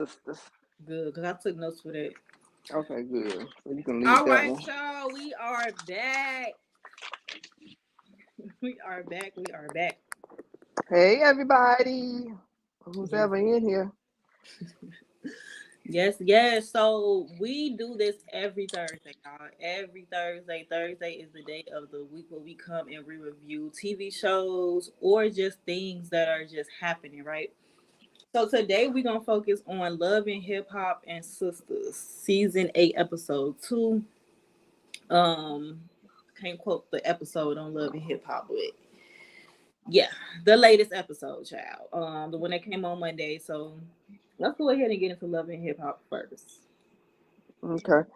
Sistas. Good, because I took notes for that. Okay, good. So you can leave All that right, one. y'all. We are back. We are back. We are back. Hey, everybody. Who's Yes. ever in here? Yes, yes. So we do this every Thursday, y'all. Every Thursday. Thursday is the day of the week where we come and review TV shows or just things that are just happening, right? So today we're gonna focus on Love and Hip Hop and Sisters, season 8, episode 2. Um, can't quote the episode on Love and Hip Hop, but yeah, the latest episode, child. The one that came on Monday. So let's go ahead and get into Love and Hip Hop first. Okay.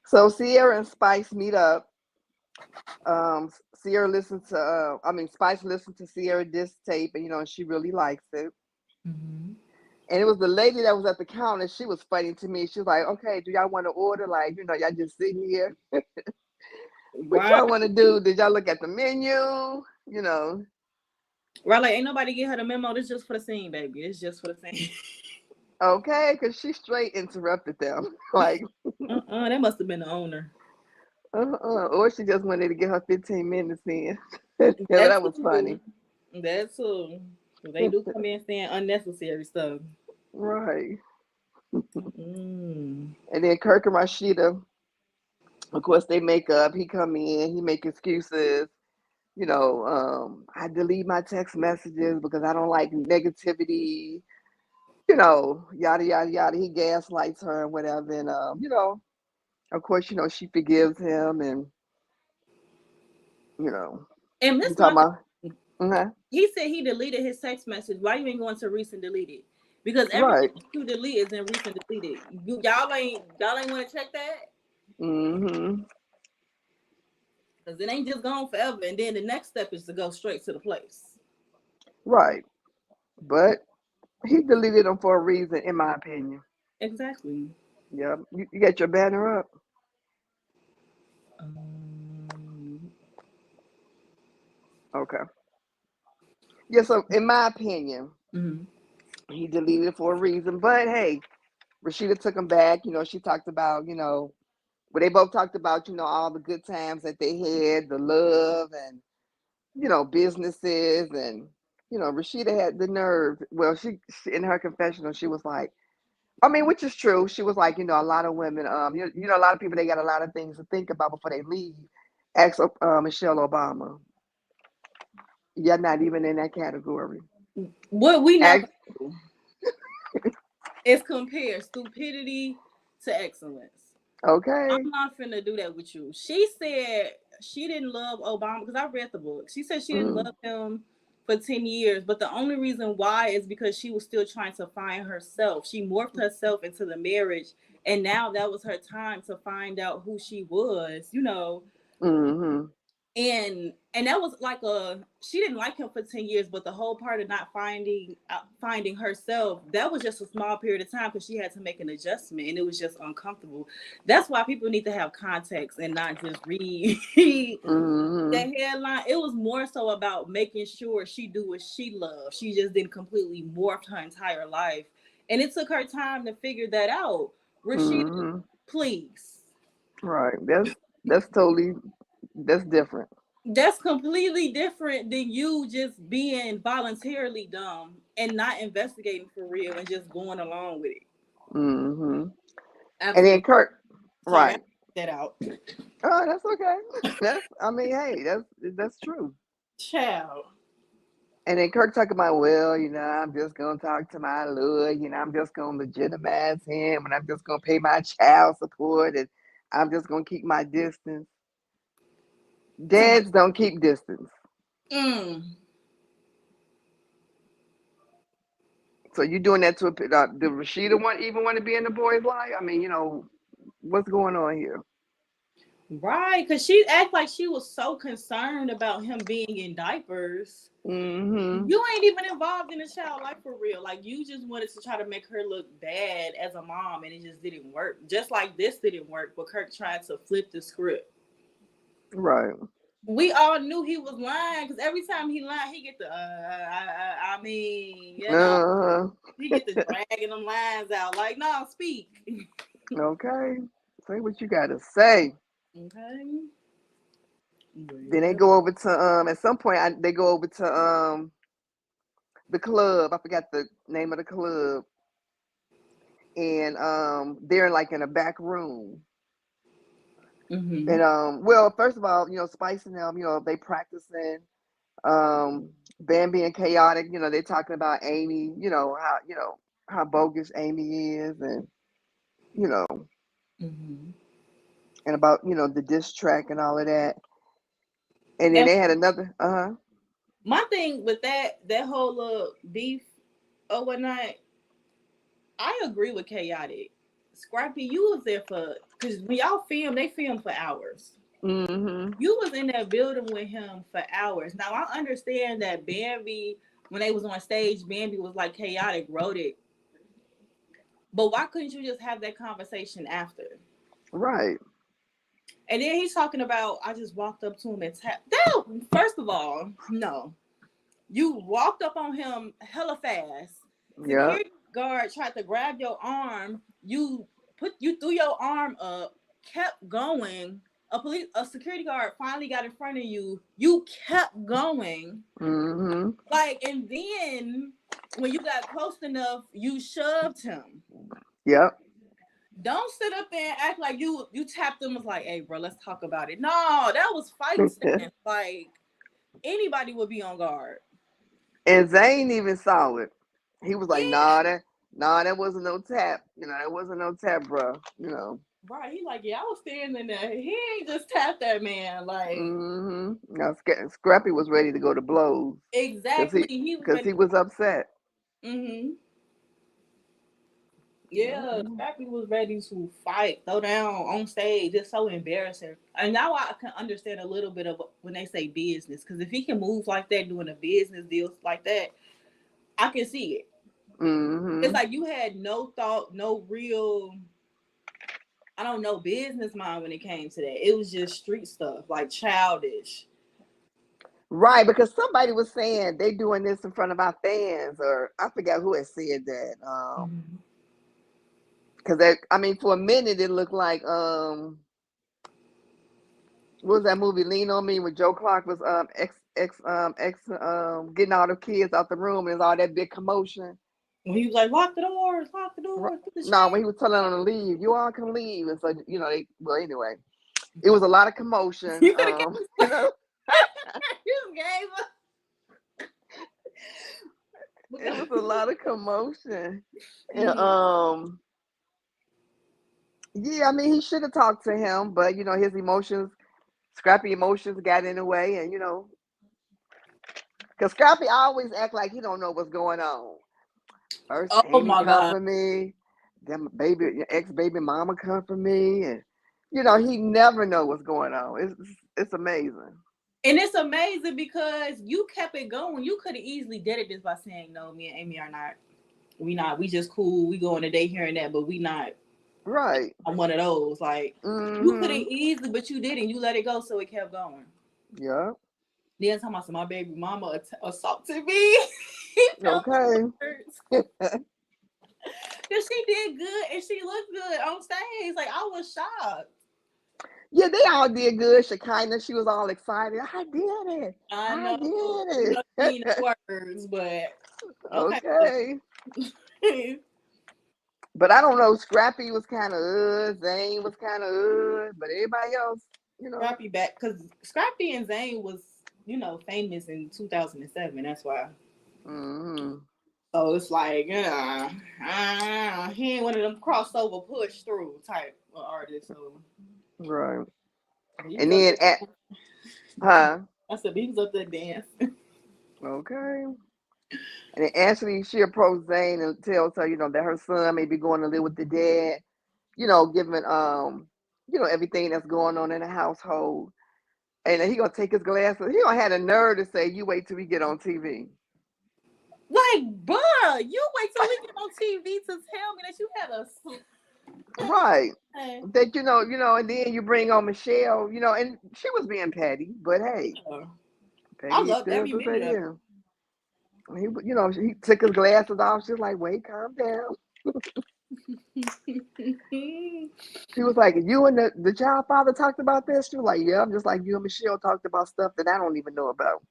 So Sierra and Spice meet up. Sierra listens to, Spice listened to Sierra disc tape, and she really likes it. Mm-hmm. And it was the lady that was at the counter. She was funny to me. She was like, "Okay, do y'all want to order? Like, y'all just sitting here. What Right, y'all want to do? Did y'all look at the menu? You know, right. Like, ain't nobody get her the memo. This just for the scene, baby. It's just for the scene. okay?" Because she straight interrupted them, like, That must have been the owner. or she just wanted to get her 15 minutes in. Yeah, That's that was who. funny, That's who. They do come in saying unnecessary stuff. right? Mm. And then Kirk and Rashida, of course, they make up. He come in, he make excuses. I delete my text messages because I don't like negativity. Yada yada yada. He gaslights her and whatever, and of course, she forgives him, and you know, And he this my talking about, uh he said he deleted his text message. Why you ain't going to recent delete it? Because everything right, you delete is in recent deleted. Y'all ain't want to check that mm-hmm, because it ain't just gone forever. And then the next step is to go straight to the place. right, but he deleted them for a reason, in my opinion. Exactly. Yeah, you got your banner up. Um, Okay. Yeah, so in my opinion, mhm. he deleted it for a reason. But hey, Rashida took him back. She talked about, well, they both talked about, all the good times that they had, the love and, businesses. And, Rashida had the nerve. Well, she in her confessional, she was like, which is true. She was like, a lot of women, a lot of people, they got a lot of things to think about before they leave. Ask Michelle Obama. You're not even in that category. What we not Ask, gonna do is compare stupidity to excellence. I'm okay. not finna do that with you. She said she didn't love Obama because I read the book. She said she didn't Mm, love him for 10 years, but the only reason why is because she was still trying to find herself. She morphed herself into the marriage, and now that was her time to find out who she was. mm-hmm. And that was like she didn't like him for 10 years, but the whole part of not finding herself, that was just a small period of time because she had to make an adjustment and it was just uncomfortable. That's why people need to have context and not just read the Mm-hmm. headline. It was more so about making sure she do what she loves. She just didn't completely morph her entire life, and it took her time to figure that out. Rashida, Mm-hmm. please. Right. That's different. That's completely different than you just being voluntarily dumb and not investigating for real and just going along with it. Mm-hmm. And then Absolutely. Kirk, Sorry, I right. that out. Oh, that's okay. Hey, that's true. Child. And then Kirk talking about, well, I'm just gonna talk to my lawyer, I'm just gonna legitimize him, and I'm just gonna pay my child support, and I'm just gonna keep my distance. Somebody. Dads don't keep distance. Mm. So you doing that to the Rashida one even want to be in the boy's life? What's going on here? Right, because she act like she was so concerned about him being in diapers. Mm-hmm. You ain't even involved in the child life for real. Like you just wanted to try to make her look bad as a mom, and it just didn't work. Just like this didn't work, but Kirk tried to flip the script. Right. we all knew he was lying because every time he lied, he get the Uh, he get the dragging them lines out. Like, no, speak. okay. Say what you gotta say. Okay. But Then they yeah. go over to at some point they go over to the club. I forgot the name of the club. And they're like in a back room. Mm-hmm. And well, first of all, Spice and them, they practicing Bambi and Chaotic, they're talking about Amy, how bogus Amy is, and you know, Mm-hmm. and about, the diss track and all of that. And then And they had another my thing with that whole beef or whatnot, I agree with Chaotic. Scrappy, you was there for because when y'all film, they film for hours. mm-hmm. You was in that building with him for hours. Now I understand that Bambi, when they was on stage, Bambi was like Chaotic wrote it. But why couldn't you just have that conversation after? Right. And then he's talking about I just walked up to him and tapped. No, first of all, no. You walked up on him hella fast. Yep. Security guard tried to grab your arm. You threw your arm up, kept going. A security guard finally got in front of you. You kept going. Mm-hmm. Like, and then when you got close enough, you shoved him. Yep. Don't sit up there and act like you tapped him. Was like, hey, bro, let's talk about it. No, that was fight stance. Like anybody would be on guard. And Zane even saw it. He was like, Yeah, nah, that wasn't no tap. That wasn't no tap, bro. right. He like, yeah, I was standing there. He ain't just tapped that man. Like Mm-hmm. Now Scrappy was ready to go to blows because exactly. he He was because ready. he was upset. Mm-hmm. Yeah, Mm-hmm. Scrappy was ready to fight, throw down on stage. It's so embarrassing. And now I can understand a little bit of when they say business, because if he can move like that, doing a business deal like that, I can see it. It's Mm-hmm. like you had no thought, no real, I don't know, business mind when it came to that. It was just street stuff, like childish. Right, because somebody was saying they doing this in front of our fans, or I forgot who had said that. Mm-hmm. Because I mean, for a minute it looked like what was that movie Lean on Me when Joe Clark was getting all the kids out the room and there's all that big commotion. When he was like, lock the doors, put the No, chain. when he was telling them to leave, you all can leave, and so well, anyway, it was a lot of commotion. You could have You know, you gave it up. was a lot of commotion, and Mm-hmm. yeah, I mean, he should have talked to him, but his emotions, Scrappy emotions, got in the way, and because Scrappy always act like he don't know what's going on. First, Oh Amy my come god. for me, then my baby, your ex baby mama come for me, and he never know what's going on. It's amazing. And it's amazing because you kept it going. You could have easily did this by saying, no, me and Amy are not. We not. We just cool. We go on a date here and that, but we not. Right. I'm one of those. Like you could have Mm-hmm. easily, but you didn't. You let it go, so it kept going. Yeah. Then talking about my baby mama assaulted me. He felt the Okay. words. Cause she did good and she looked good on stage. Like I was shocked. Yeah, they all did good. Shekinah, she was all excited. I did it. I I know, you did know, she it. ain't no words, but okay. Okay. But I don't know. Scrappy was kind of Zane was kind of but everybody else, you know. Scrappy back because Scrappy and Zane was, famous in 2007. That's why. Mm-hmm. So it's like, he ain't one of them crossover push through type of artists. So Right. he was And up then there. huh? I said he was up there dancing. Okay. And then Ashley, she approached Zane and tells her, that her son may be going to live with the dad, given everything that's going on in the household. And then he gonna take his glasses. He gonna have the nerve to say, "You wait till we get on TV." Like, bruh, you wait till we get on TV to tell me that you had a Right. that and then you bring on Michelle, and she was being petty, but hey, Yeah. I petty is loved still every to minute petty. of Yeah. He took his glasses off. She was like, "Wait, calm down." it. He was like, "You and the child father talked about this." She was like, "Yeah." I'm just like you and Michelle talked about stuff that I don't even know about.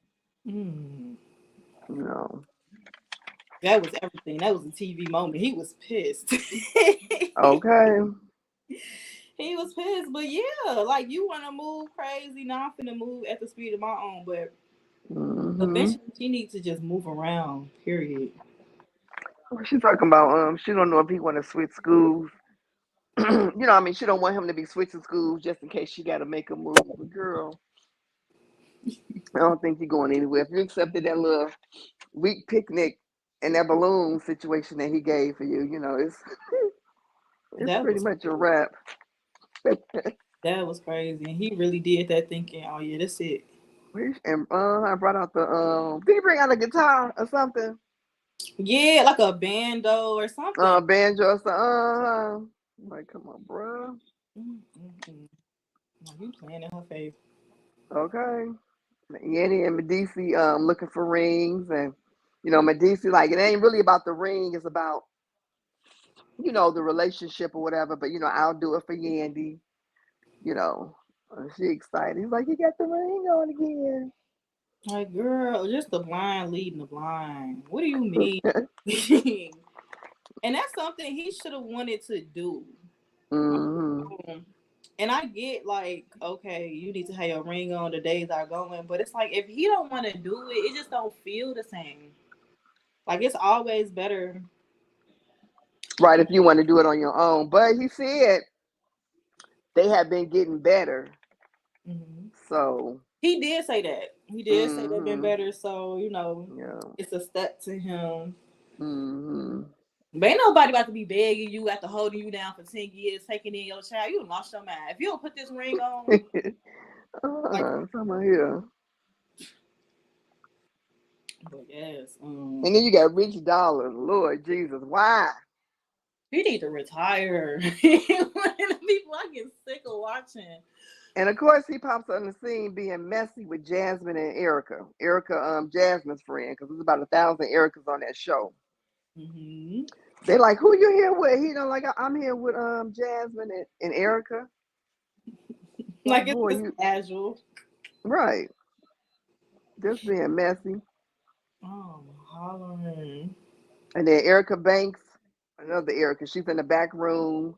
Mm. You know. That was everything. That was a TV moment. He was pissed. Okay. He was pissed, but yeah, like you want to move crazy. Now I'm finna move at the speed of my own, but Mm-hmm. eventually she needs to just move around. Period. She talking about she don't know if he want to switch schools. She don't want him to be switching schools just in case she got to make a move. But girl, I don't think you're going anywhere. If you accepted that little week picnic and that balloon situation that he gave for you, it's That pretty was much a crazy. wrap. That was crazy, and he really did that thinking, "Oh yeah, that's it." And I brought out the did he bring out a guitar or something? Yeah, like a bando or something. Banjo or something. Like, come on, bro. Mm-mm-mm. Like you playing in her face. Okay. Yanni and Medici looking for rings, and Medici, like, it ain't really about the ring, it's about the relationship or whatever. But I'll do it for Yandy. You know, she excited. He's like, you got the ring on again. Like, girl, just the blind leading the blind. What do you mean? And that's something he should have wanted to do. Hmm. Um, and I get like, okay, you need to have your ring on. The days are going, but it's like if he don't want to do it, it just don't feel the same. Like it's always better. Right, if you want to do it on your own. But he said they have been getting better. Hmm. So, He did say that. He did say they've been hmm, better. So yeah. it's a step to him. Hmm. But ain't nobody about to be begging you after holding you down for 10 years, taking in your child. You done lost your mind. If you don't put this ring on, like, Someone here. but yes, And then you got Rich Dollar. Lord Jesus, why? he need to retire. One of the people I get sick of watching. And of course, he pops on the scene being messy with Jasmine and Erica. Erica, Jasmine's friend, because there's about 1,000 Ericas on that show. Hmm. They like, who you here with? He don't like, I'm here with Jasmine and Erica. Like, Like it's boy, just you casual. right, just being messy. Oh, hollering. And then Erica Banks, another Erica, she's in the back room.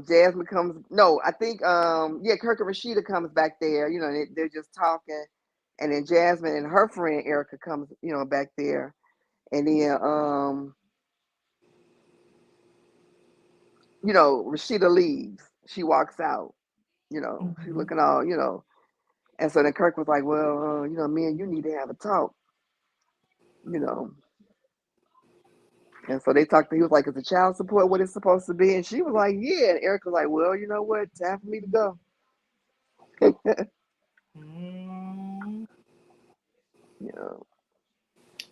Jasmine comes. No, I think yeah, Kirk and Rashida comes back there. They're just talking, and then Jasmine and her friend Erica comes, back there, and then Rashida leaves. She walks out. She's Hmm. looking all, and so then Kirk was like, well, me and you need to have a talk, you know. And so they talked. He was like, "Is the child support what it's supposed to be?" And she was like, "Yeah." And Eric was like, "Well, you know what? Time for me to go." Mm. you know.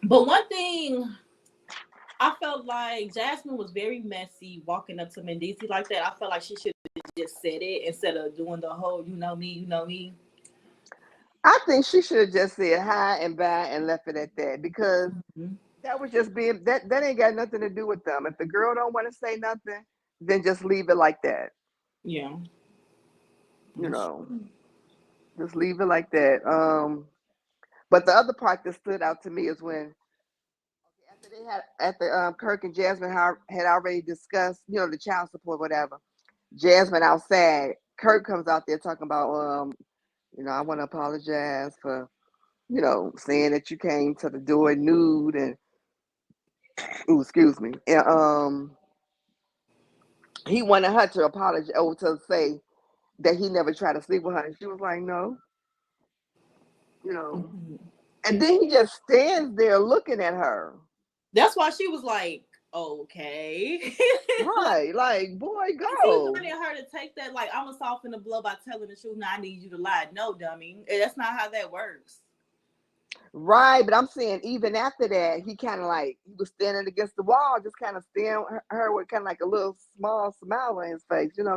But one thing I felt like Jasmine was very messy walking up to Mendici like that. I felt like she should have just said it instead of doing the whole you know me. I think she should have just said hi and bye and left it at that, because Mhm. that was just being that ain't got nothing to do with them. If the girl don't want to say nothing, then just leave it like that. Yeah. You That's know, true. just leave it like that. But the other part that stood out to me is when after Kirk and Jasmine had already discussed, the child support, whatever. Jasmine outside, Kirk comes out there talking about, I want to apologize for, saying that you came to the door nude and, ooh, excuse me, and he wanted her to apologize or to say that he never tried to sleep with her, and she was like, no, you know, Mhm. and then he just stands there looking at her, That's why she was like, okay. Like, right, like, boy, he go. wanted her to take that, like, I'm going to soften the blow by telling the truth. Now I need you to lie. No, dummy. That's not how that works. Right, but I'm saying even after that, he kind of like he was standing against the wall, just kind of staring at her with kind of like a little small smile on his face, just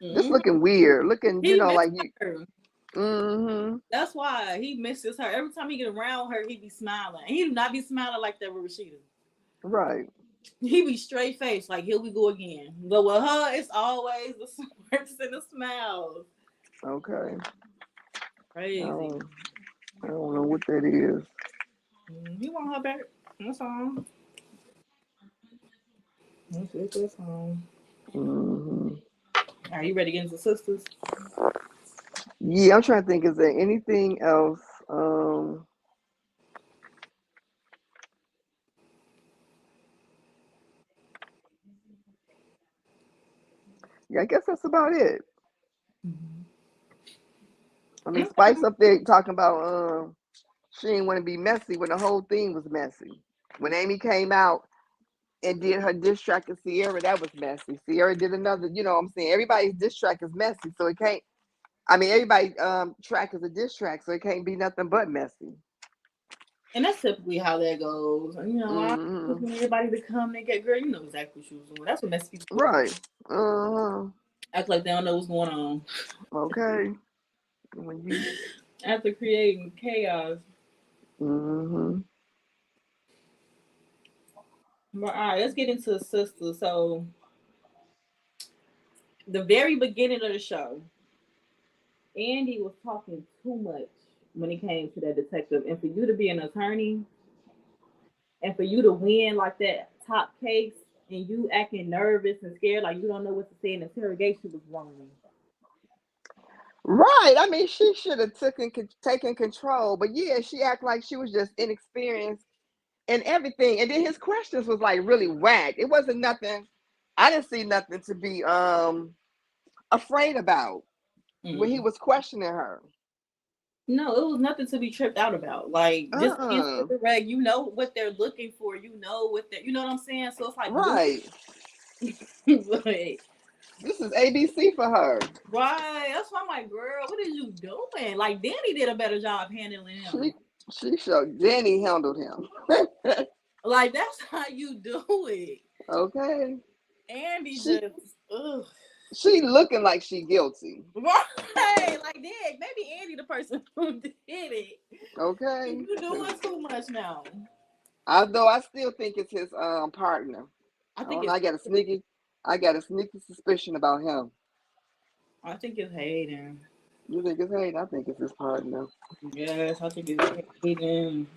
Mm-hmm. looking weird, looking, He missed like you. her. Mm-hmm. That's why he misses her. Every time he get around her, he be smiling. And he do not be smiling like that with Rashida. Right. He be straight faced, like here we go again. But with her, it's always the smirks and the smiles. Okay. I Crazy. don't, I don't know what that is. He want her back. That's all. That's all. Mm-hmm. Are you ready to get into sisters? Yeah, I'm trying to think. Is there anything else? Um, yeah, I guess that's about it. Mm-hmm. I mean, Spice up there talking about she didn't want to be messy when the whole thing was messy. When Amy came out and did her diss track of Sierra, that was messy. Sierra did another, what I'm saying, everybody's diss track is messy, so it can't. I mean, everybody track is a diss track, so it can't be nothing but messy. And that's typically how that goes. And, I Hmm. just want everybody to come and get girl. You know exactly what she was doing. That's what messy people do. Right. Uh-huh. Act like they don't know what's going on. Okay. When you. After creating chaos. Hmm. But all right, let's get into the sister. So the very beginning of the show, Andy was talking too much when it came to that detective. And for you to be an attorney and for you to win like that top case and you acting nervous and scared like you don't know what to say in interrogation was wrong. Right. I mean, she should have taken control, but yeah, she acted like she was just inexperienced and everything. And then his questions was like really whack. It wasn't nothing. I didn't see nothing to be afraid about when he Mm. was questioning her. No, it was nothing to be tripped out about. Like just answer Uh-uh. the reg. You know what they're looking for. You know what they. You know what I'm saying. So it's like, dude, Right. like, This is ABC for her. right. That's why I'm like, girl, what are you doing? Like Danny did a better job handling him. She she showed Danny handled him. Like that's how you do it. Okay. Andy She just, ugh. she looking like she guilty. Right. Like, dang, maybe Andy the person who did it. Okay. You doing 'Cause too much now. although I still think it's his partner. I I think don't know. it's I got a sneaky suspicion about him. I think it's Hayden. You think it's Hayden? I think it's his partner. Yes, I think it's Hayden.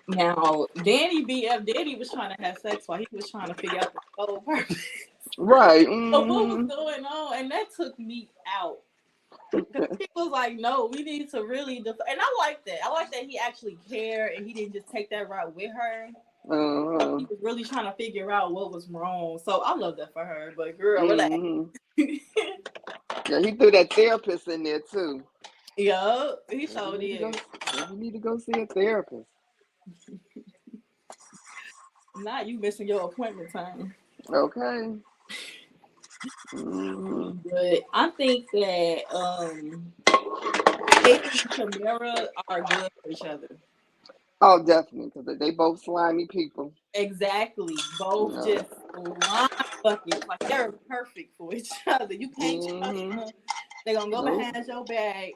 Now, Danny was trying to have sex while he was trying to figure out the whole purpose Right. of what was Mm-hmm. going on, and that took me out. Because he was like, "No, we need to really," and I like that. I like that he actually cared and he didn't just take that route with her. Uh-huh. He was really trying to figure out what was wrong. So I love that for her. But girl, relax. Mm-hmm. Yeah, he threw that therapist in there too. Yeah, he Maybe you sure need to go. did. Maybe you need to go see a therapist. Not you missing your appointment time. Okay. Mm-hmm. But I think that Hayden and Tamara are good for each other. Oh, definitely, because they both slimy people. Exactly. Both Yeah. just line buckets. Like they're perfect for each other. You can't trust Mm-hmm. them. They're gonna go Nope. behind your back.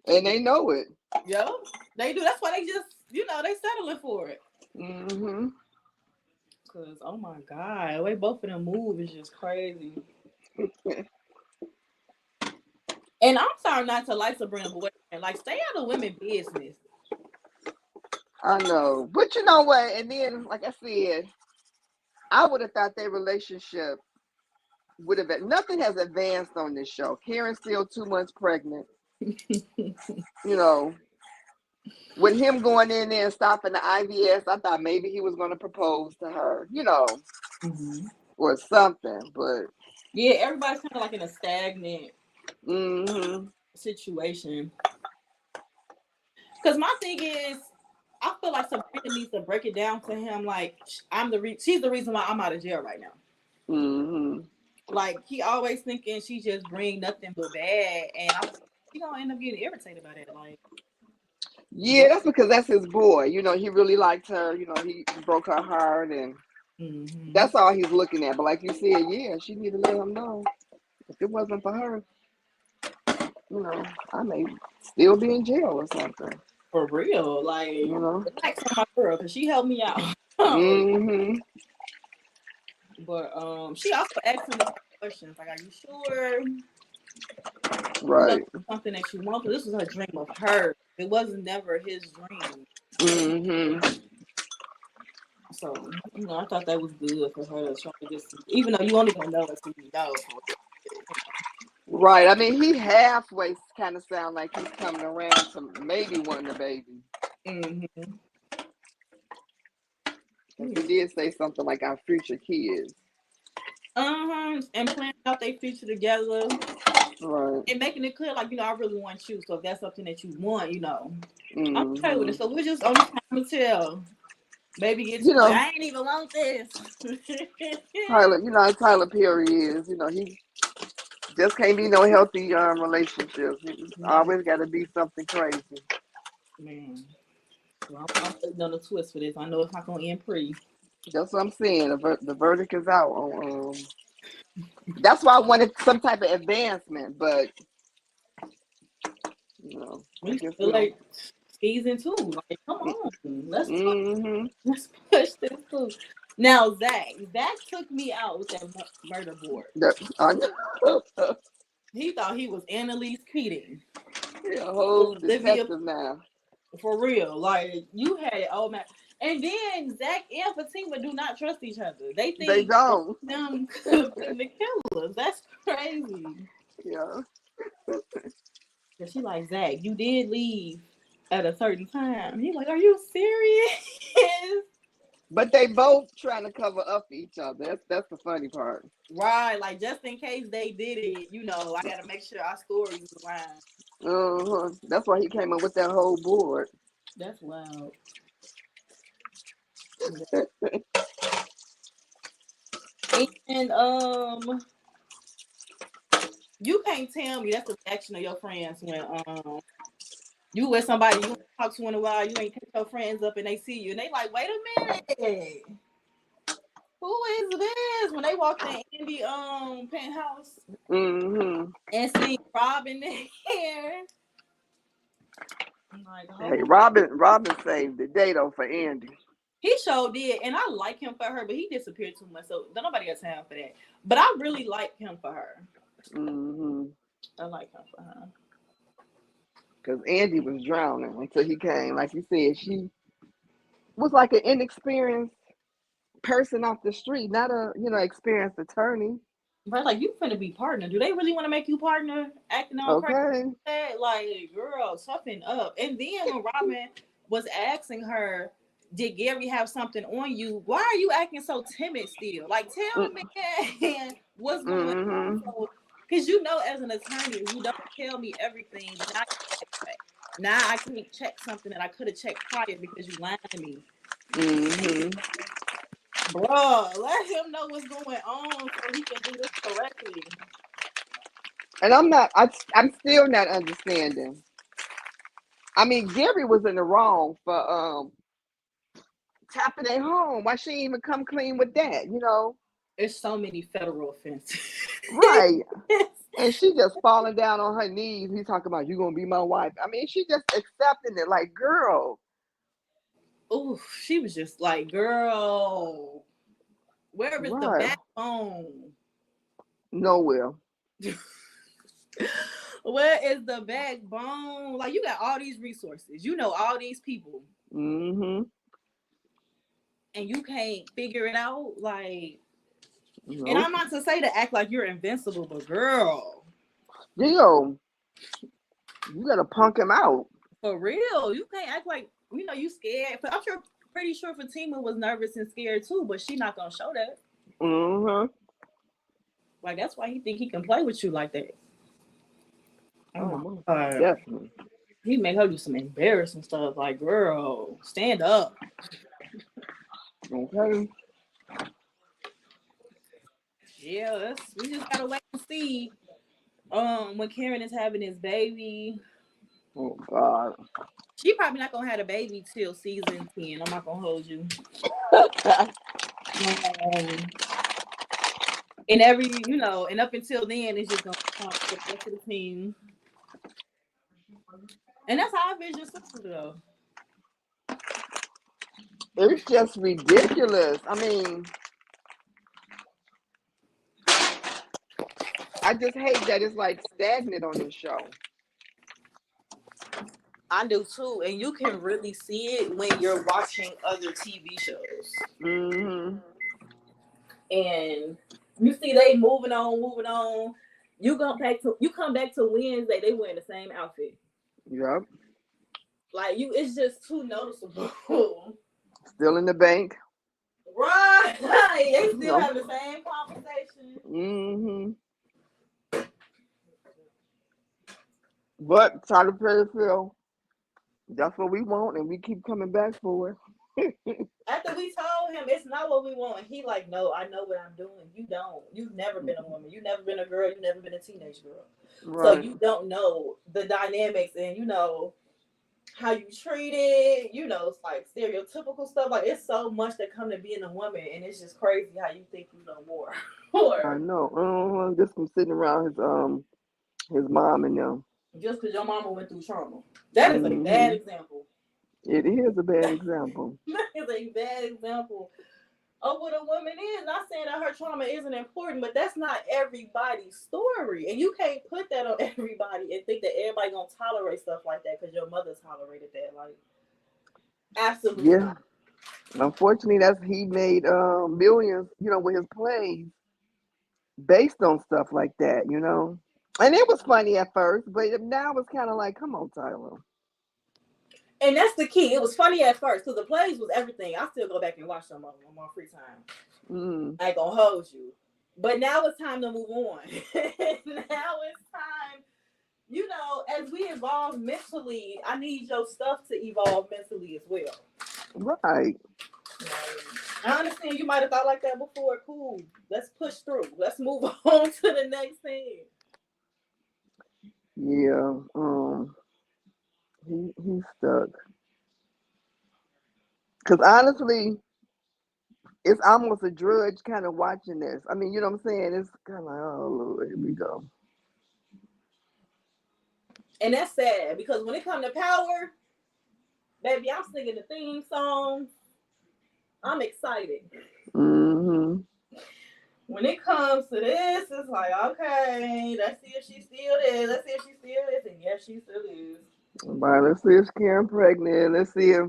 And they know it. Yo, they do. That's why they just, they settling for it. Mm-hmm. Cause oh my god, the way both of them move is just crazy. And I'm sorry not to like Sabrina, but like stay out of women business. I know. But you know what? And then, like I said, I would have thought their relationship would have been nothing has advanced on this show. Karen's still 2 months pregnant. You know, with him going in there and stopping the IVS, I thought maybe he was going to propose to her, Mm-hmm. or something. But Yeah, everybody's kind of like in a stagnant mm-hmm. situation. Because my thing is, I feel like Sabrina needs to break it down to him. Like she's the reason why I'm out of jail right now. Mm-hmm. Like he always thinking she just bring nothing but bad, and she gonna end up getting irritated by that. Like, Yeah, that's because that's his boy. You know, he really liked her. You know, he broke her heart, and mm-hmm. that's all he's looking at. But like you said, yeah, she need to let him know if it wasn't for her, you know, I may still be in jail or something. For real, like You know. relax on my girl because she helped me out. Mhm. But she also asked him the same questions. Like, are you sure? You know, Right. something that you want? Because this was her dream of her. It wasn't never his dream. Mhm. So, I thought that was good for her to try to get some, even though you only gonna know until you know. For Right. I mean, he halfway kind of sound like he's coming around to maybe wanting a baby. mm-hmm. Cause he did say something like our future kids. And planning out their future together Right. and making it clear, like, I really want you. So if that's something that you want, I'm okay with it. Mhm. So we're just on time to tell. Baby get to You like, know, I ain't even want this. Tyler. You know how Tyler Perry is. You know, he just can't be no healthy relationships. It's No, always got to be something crazy. man. Well, I'm waiting on a twist for this. I know it's not gonna end pretty. That's what I'm saying. The verdict is out on. That's why I wanted some type of advancement, but you know, I We guess feel we don't. like season 2. Like, come on, let's push, Mm-hmm. let's push this through. Now, Zach took me out with that murder board. He thought he was Annalise Keating, He a whole Olivia, detective now. for real. Like, you had it, oh man. And then Zach and Fatima do not trust each other. They They think don't. them could have been the killers. That's crazy. Yeah. And she like, Zach, you did leave at a certain time. He like, are you serious? But they both trying to cover up for each other. That's the funny part. Right, like just in case they did it, I gotta make sure our stories align. That's why he came up with that whole board. That's wild. And you can't tell me that's the reaction of your friends when you with somebody you ain't talk to in a while, you ain't pick your friends up and they see you and they like, wait a minute, who is this? When they walked in Andy penthouse Mm-hmm. and see Robin there. I'm like, Hey, oh, Robin saved the day though for Andy. he sure did, and I like him for her, but he disappeared too much, so don't nobody got time for that. But I really like him for her. Mm-hmm. I like him for her. Because Andy was drowning until he came. Like you said, she was like an inexperienced person off the street, not a experienced attorney. But like, you finna be partner. Do they really want to make you partner? Acting all crazy, Okay. like, girl, toughen up. And then when Robin was asking her, "Did Gary have something on you? Why are you acting so timid still? Like, tell me what's going on." Mm-hmm. So, because as an attorney, if you don't tell me everything, then I can backtrack. Now I can't check something that I could have checked prior because you lied to me. Mm-hmm. Bruh, let him know what's going on so he can do this correctly. And I'm still not understanding. I mean, Gary was in the wrong for tapping at home. Why she even come clean with that? There's so many federal offenses. Right. And she just falling down on her knees. He's talking about you gonna be my wife. I mean, she just accepting it like, girl. Ooh, she was just like, girl, where is the Right. backbone? Nowhere. Where is the backbone? Like, you got all these resources, all these people, Mm-hmm. and you can't figure it out. Like, and Nope. I'm not to say to act like you're invincible, but girl, Yo, you gotta punk him out. for real, you can't act like you scared. But I'm pretty sure Fatima was nervous and scared too, but she not gonna show that. Mm-hmm. Like, that's why he think he can play with you like that. Oh Oh, my most god. definitely. He make her do some embarrassing stuff. Like, girl, stand up. Okay. Yeah, we just gotta wait and see. When Karen is having his baby, Oh God. she probably not gonna have a baby till season 10. I'm not gonna hold you. Um, and and up until then, it's just gonna count for the rest of the team. And that's how I vision Sisters though. It's just ridiculous. I mean, I just hate that it's like stagnant on this show. I do too, and you can really see it when you're watching other TV shows, Mm-hmm. and you see they moving on, moving on. You come back to Wednesday, they wearing the same outfit. Yep. Like it's just too noticeable. Still in the bank. Right, they still No. have the same conversation. Mm-hmm. But Tyler Perry feel that's what we want, and we keep coming back for it. After we told him it's not what we want, he like, no, I know what I'm doing. You don't. You've never been a woman. You've never been a girl. You've never been a teenage girl. So Right. you don't know the dynamics and how you treat it. It's like stereotypical stuff. Like it's so much that come to being a woman, and it's just crazy how you think you know more. I Or know. Just from sitting around his mom and them. just because your mama went through trauma. That is a bad Mm-hmm. example. It is a bad example. That is a bad example of what a woman is. Not saying that her trauma isn't important, but that's not everybody's story. And you can't put that on everybody and think that everybody gonna tolerate stuff like that because your mother tolerated that. Like, absolutely Yeah. not. Unfortunately, that's he made millions, with his plays based on stuff like that. And it was funny at first, but now it's kind of like, come on, Tyler. And that's the key. It was funny at first because the plays was everything. I still go back and watch some of them on my free time. Mm. I ain't gonna hold you. But now it's time to move on. Now it's time, as we evolve mentally, I need your stuff to evolve mentally as well. Right. I understand you might have thought like that before. Cool. Let's push through. Let's move on to the next thing. Yeah. He's stuck. Because honestly, it's almost a drudge kind of watching this. I mean, you know what I'm saying? It's kind of like, oh Lord, here we go. And that's sad because when it comes to power, baby, I'm singing the theme song. I'm excited. Mm-hmm. When it comes to this, it's like, okay, let's see if she still is. Let's see if she still is. And yes, she still is. Right, let's see if Karen pregnant. Let's see if.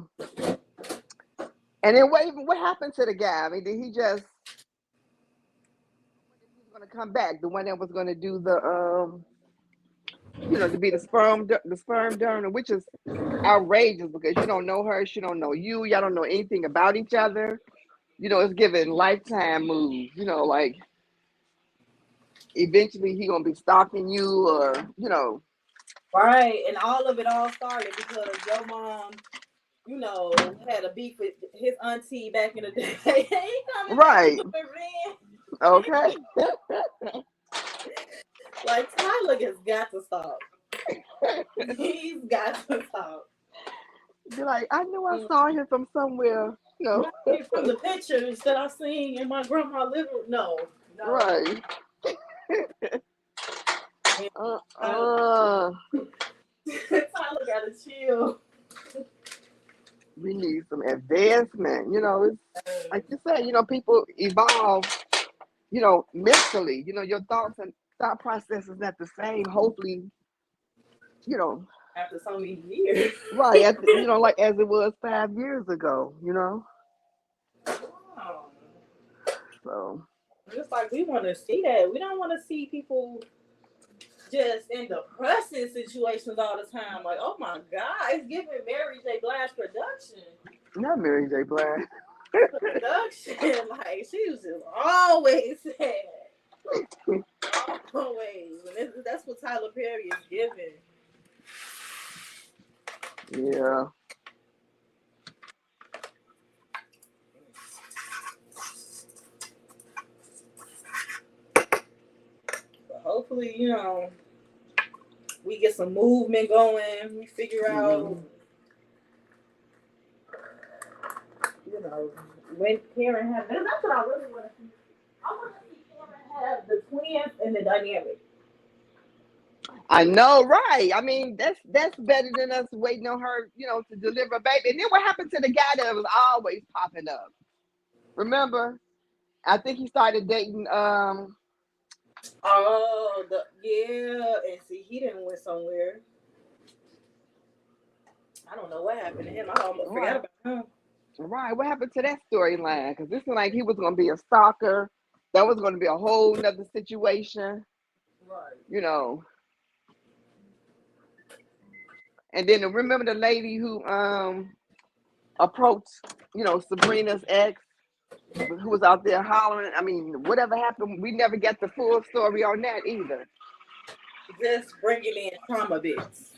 And then what happened to the guy? I mean, did he just? He was going to come back. The one that was going to do to be the sperm donor, which is outrageous because you don't know her, she don't know you, y'all don't know anything about each other. It's giving lifetime moves. Like eventually he gonna be stalking you, or. Right. And all started because your mom, had a beef with his auntie back in the day. He coming back to Right. get revenge. Okay. Like Tyler has got to stop. He's got to stop. Be like, I knew I saw him from somewhere. Right from the pictures that I seen in my grandma's living room. No, no. Right. And Uh-uh. Tyler gotta chill. We need some advancement. It's like you said, people evolve, mentally. Your thoughts and thought process is not the same, hopefully, you know, After so many years. right, like as it was 5 years ago. Oh. So, It's like we want to see that. We don't want to see people just in depressing situations all the time. Like, oh my God, it's giving Mary J. Blige production. not Mary J. Blige. Production. Like, she was just always sad. Always. And that's what Tyler Perry is giving. Yeah. But hopefully, We get some movement going. We figure out, Mm-hmm. you know, when Karen have. That's what I really want to see. I want to see Karen have the twins and the dynamic. I know, right? I mean, that's better than us waiting on her, to deliver a baby. And then what happened to the guy that was always popping up? Remember? I think he started dating. Oh, and see, he didn't went somewhere. I don't know what happened to him. I almost forgot Right, about him. right. What happened to that storyline? Because this is like he was going to be a stalker. That was going to be a whole nother situation, Right. you know. And then remember the lady who approached, Sabrina's ex, who was out there hollering. I mean, whatever happened, we never got the full story on that either. Just bringing in trauma bits.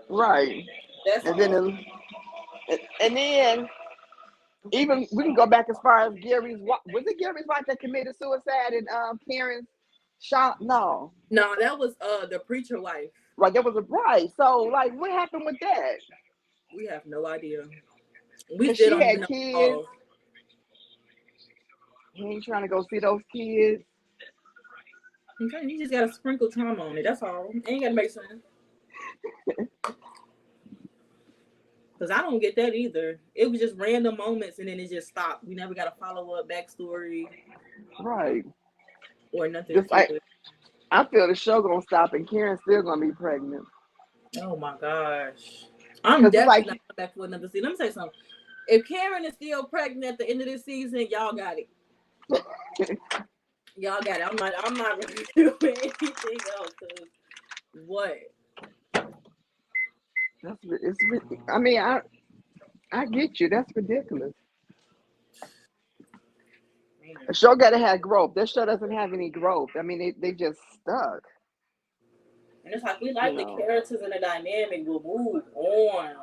Right. That's And then, all. and then even we can go back as far as Gary's. Was it Gary's wife that committed suicide in Karen's shop? No. No, that was the preacher wife. Right. There was a right. So like, what happened with that? We have no idea. We Cause still she don't even had know. kids. Oh, He ain't trying to go see those kids. okay, you just gotta sprinkle trauma on it. That's all. Ain't gotta make sense. Because I don't get that either. It was just random moments and then it just stopped. We never got a follow up backstory Right. or nothing Just to like it. I feel the show gonna stop and Karen's still gonna be pregnant. Oh my gosh. I'm Cause it's definitely like not coming back for another season. Let me say something. If Karen is still pregnant at the end of this season, y'all got it. Y'all got it. I'm not really doing anything else. Cause what? I mean, I get you. That's ridiculous. Man. A show gotta have growth. This show doesn't have any growth. I mean, they just stuck. And it's like we You like the know. characters and the dynamic will move on.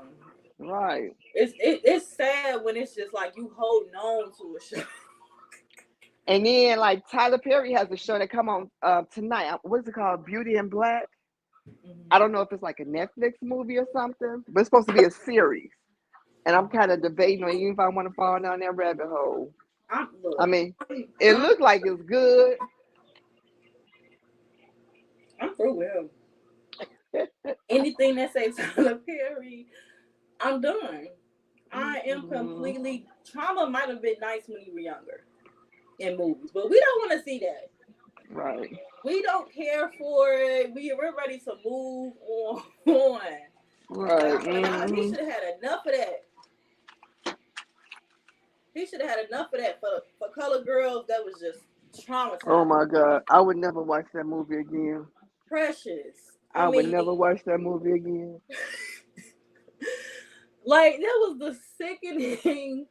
Right. It's sad when it's just like you holding on to a show. And then like Tyler Perry has a show that come on tonight. What's it called? Beauty in Black. I Mm-hmm. don't know if it's like a Netflix movie or something, but it's supposed to be a series. And I'm kind of debating on even if I want to fall down that rabbit hole. I Look, mean, it looked like it's good. I'm through with him. Anything that says Tyler Perry, I'm done. I am Mhm. completely. Trauma might have been nice when you were younger in movies, but we don't want to see that. Right. We don't care for it. We're ready to move on. And Right. I'm like, he Hmm. should have had enough of that. He should have had enough of that for Color Girls. That was just Oh traumatizing. my God. I would never watch that movie again. Precious. I I would mean, never watch that movie again. like that was the sickening.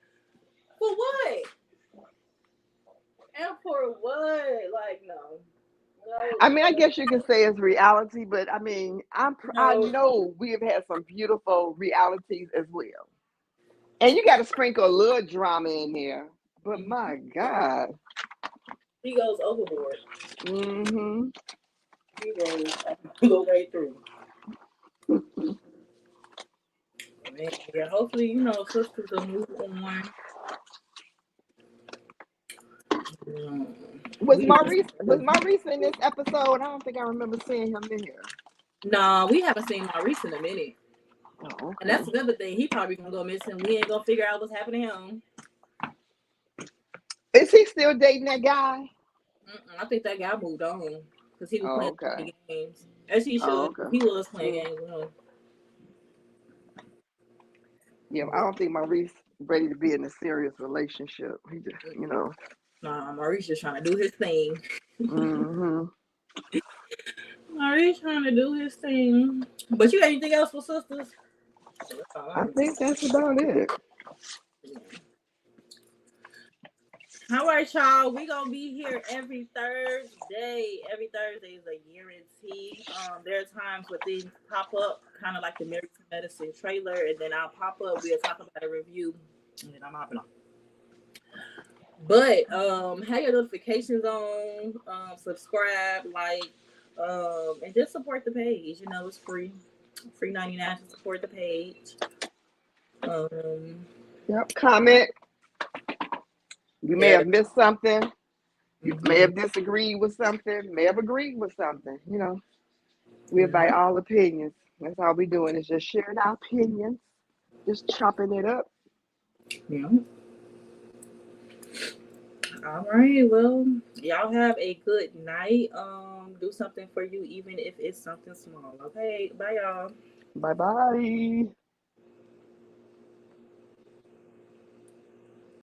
For what? And for what? Like no, I mean, I no, guess you can say it's reality, but I mean, I no. know we have had some beautiful realities as well. And you got to sprinkle a little drama in there. But my God. He goes overboard. Hmm. He goes all the way through. Man, yeah. Hopefully, sisters will move on. Mm. We just Was Maurice in this episode? I don't think I remember seeing him in here. nah. We haven't seen Maurice in a minute, Oh, and that's okay. another thing. He probably gonna go missing. We ain't gonna figure out what's happening to him. Is he still dating that guy? I think that guy moved on because he was Oh, playing too okay. many games, as he Oh, should. okay. He was playing Mm. games with him. Yeah, I don't think Maurice ready to be in a serious relationship. He just, Nah, Maurice just trying to do his thing. Hmm. Maurice trying to do his thing. But you got anything else for sisters? That's all I I think that's about it. got. All right, y'all. We gonna be here every Thursday. Every Thursday is a guarantee. There are times where things pop up, kind of like the Married to Medicine trailer, and then I'll pop up. We'll talk about a review, and then I'm hopping on. But have your notifications on. Subscribe, like, And just support the page. You know, it's free 99 to support the page. Um, Yep. Comment. You may yeah. have missed something. You may Mm-hmm. have disagreed with something. May have agreed with something. We Yeah. invite all opinions. That's all we doing is just sharing our opinions, just chopping it up. Yeah. All right. Well, y'all have a good night. Do something for you, even if it's something small. Okay. Bye, y'all. Bye bye.